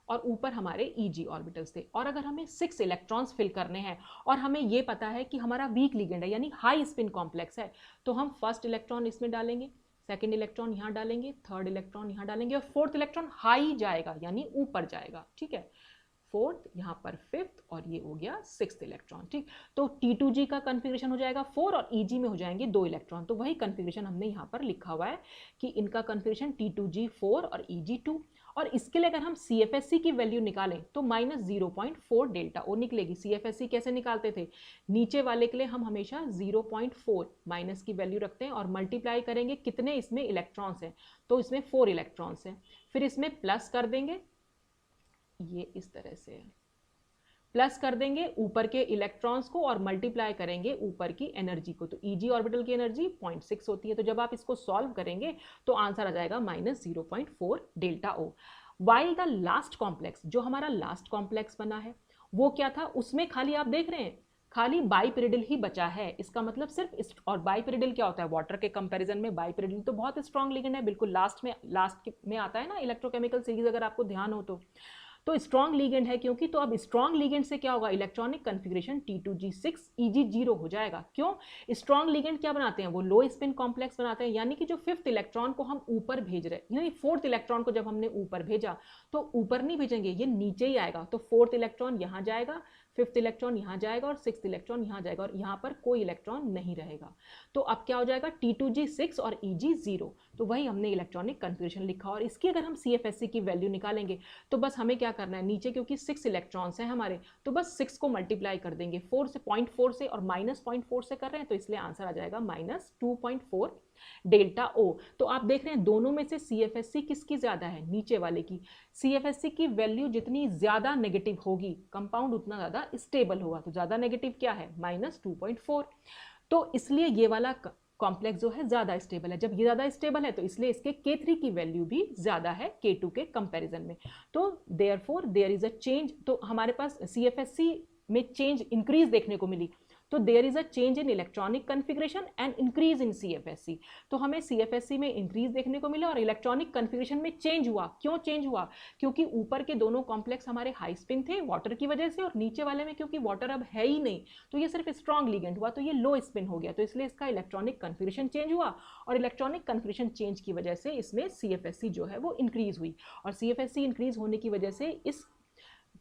और ऊपर हमारे EG ऑर्बिटल्स थे। और अगर हमें 6 इलेक्ट्रॉन्स फिल करने हैं और हमें ये पता है कि हमारा वीक लिगेंड है यानी हाई स्पिन कॉम्प्लेक्स है, तो हम फर्स्ट इलेक्ट्रॉन इसमें डालेंगे, सेकेंड इलेक्ट्रॉन यहाँ डालेंगे, थर्ड इलेक्ट्रॉन यहाँ डालेंगे और फोर्थ इलेक्ट्रॉन हाई जाएगा यानी ऊपर जाएगा, ठीक है। फोर्थ, यहाँ पर फिफ्थ और ये हो गया 6th इलेक्ट्रॉन, ठीक। तो T2G का कन्फिग्रेशन हो जाएगा 4 और EG में हो जाएंगे 2 इलेक्ट्रॉन। तो वही कन्फिग्रेशन हमने यहाँ पर लिखा हुआ है कि इनका कन्फिग्रेशन T2G 4 और EG 2। और इसके लिए अगर हम CFSC की वैल्यू निकालें तो -0.4 डेल्टा O निकलेगी। CFSC कैसे निकालते थे, नीचे वाले के लिए हम हमेशा 0.4 माइनस की वैल्यू रखते हैं और मल्टीप्लाई करेंगे कितने इसमें इलेक्ट्रॉन्स हैं, तो इसमें 4 इलेक्ट्रॉन्स हैं, फिर इसमें प्लस कर देंगे, ये इस तरह से प्लस कर देंगे ऊपर के इलेक्ट्रॉन्स को और मल्टीप्लाई करेंगे ऊपर की एनर्जी को, तो EG ऑर्बिटल की एनर्जी 0.6 होती है। तो जब आप इसको सॉल्व करेंगे तो आंसर आ जाएगा -0.4 delta O। While the last complex, जो हमारा लास्ट कॉम्प्लेक्स बना है वो क्या था, उसमें खाली आप देख रहे हैं खाली बाइपिरिडिल ही बचा है। इसका मतलब सिर्फ, और बाइपिरिडिल क्या होता है, वाटर के कंपैरिजन में बाइपिरिडिल तो बहुत स्ट्रॉन्ग लिगेंड है, बिल्कुल लास्ट में आता है ना इलेक्ट्रोकेमिकल सीरीज, अगर आपको ध्यान हो तो स्ट्रॉन्ग लिगेंड है क्योंकि। तो अब स्ट्रॉन्ग लिगेंड से क्या होगा, इलेक्ट्रॉनिक कन्फिग्रेशन T2G6 EG 0 हो जाएगा। क्यों, स्ट्रॉन्ग लिगेंड क्या बनाते हैं, वो लो स्पिन कॉम्प्लेक्स बनाते हैं, यानी कि जो 5th इलेक्ट्रॉन को हम ऊपर भेज रहे हैं, यानी 4th इलेक्ट्रॉन को जब हमने ऊपर भेजा तो ऊपर नहीं भेजेंगे, ये नीचे ही आएगा। तो 4th इलेक्ट्रॉन यहाँ जाएगा, 5th इलेक्ट्रॉन यहाँ जाएगा और 6th इलेक्ट्रॉन यहाँ जाएगा और यहाँ पर कोई इलेक्ट्रॉन नहीं रहेगा। तो अब क्या हो जाएगा, T2G6 और EG 0। तो वही हमने इलेक्ट्रॉनिक कन्फिग्रेशन लिखा। और इसकी अगर हम CFSC की वैल्यू निकालेंगे तो बस हमें क्या करना है, नीचे क्योंकि 6 इलेक्ट्रॉन्स हैं हमारे, तो बस 6 को मल्टीप्लाई कर देंगे 4 से, 0.4 से और -0.4 से कर रहे हैं, तो इसलिए आंसर आ जाएगा -2.4 डेल्टा O। तो आप देख रहे हैं दोनों में से CFSC किसकी ज़्यादा है, नीचे वाले की। CFSC की वैल्यू जितनी ज़्यादा नेगेटिव होगी कंपाउंड उतना ज़्यादा स्टेबल होगा। तो ज़्यादा नेगेटिव क्या है, -2.4। तो इसलिए ये वाला कॉम्प्लेक्स जो है ज़्यादा स्टेबल है। जब ये ज़्यादा स्टेबल है तो इसलिए इसके K3 की वैल्यू भी ज़्यादा है K2 के कंपैरिजन में। तो therefore there is a change. तो हमारे पास CFSC में चेंज इंक्रीज देखने को मिली। तो there is a change in electronic configuration and increase in CFSE। तो हमें CFSE में इंक्रीज देखने को मिला और इलेक्ट्रॉनिक कन्फिग्रेशन में चेंज हुआ। क्यों चेंज हुआ? क्योंकि ऊपर के दोनों कॉम्प्लेक्स हमारे हाई स्पिन थे वाटर की वजह से, और नीचे वाले में क्योंकि वाटर अब है ही नहीं तो ये सिर्फ स्ट्रॉन्ग लिगेंड हुआ, तो ये लो स्पिन हो गया, तो इसलिए इसका इलेक्ट्रॉनिक कन्फिग्रेशन चेंज हुआ, और इलेक्ट्रॉनिक कन्फिग्रेशन चेंज की वजह से इसमें CFSE जो है वो इंक्रीज हुई, और CFSE इंक्रीज होने की वजह से इस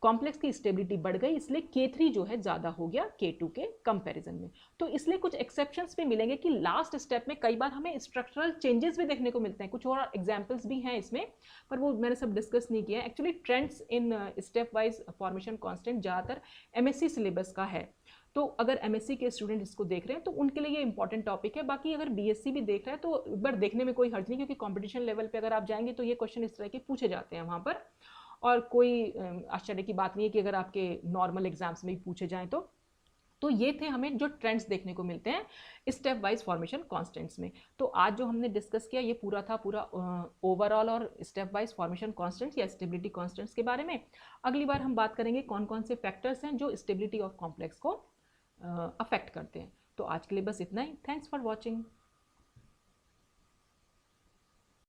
कॉम्प्लेक्स की स्टेबिलिटी बढ़ गई, इसलिए K3 जो है ज़्यादा हो गया K2 के कंपैरिजन में। तो इसलिए कुछ एक्सेप्शंस भी मिलेंगे कि लास्ट स्टेप में कई बार हमें स्ट्रक्चरल चेंजेस भी देखने को मिलते हैं। कुछ और एग्जांपल्स भी हैं इसमें, पर वो मैंने सब डिस्कस नहीं किया है। Actually trends in step wise formation constant ज़्यादातर MSc सिलेबस का है, तो अगर MSc के स्टूडेंट इसको देख रहे हैं तो उनके लिए ये इंपॉर्टेंट टॉपिक है। बाकी अगर BSc भी देख रहे हैं तो एक बार देखने में कोई हर्ज नहीं, क्योंकि कंपटीशन लेवल पे अगर आप जाएंगे तो ये क्वेश्चन इस तरह के पूछे जाते हैं वहाँ पर, और कोई आश्चर्य की बात नहीं है कि अगर आपके नॉर्मल एग्जाम्स में भी पूछे जाएं तो ये थे हमें जो ट्रेंड्स देखने को मिलते हैं स्टेप वाइज फॉर्मेशन कांस्टेंट्स में। तो आज जो हमने डिस्कस किया ये पूरा था पूरा ओवरऑल और स्टेप वाइज फॉर्मेशन कांस्टेंट्स या स्टेबिलिटी कांस्टेंट्स के बारे में। अगली बार हम बात करेंगे कौन कौन से फैक्टर्स हैं जो स्टेबिलिटी ऑफ कॉम्प्लेक्स को अफेक्ट करते हैं। तो आज के लिए बस इतना ही। Thanks for watching.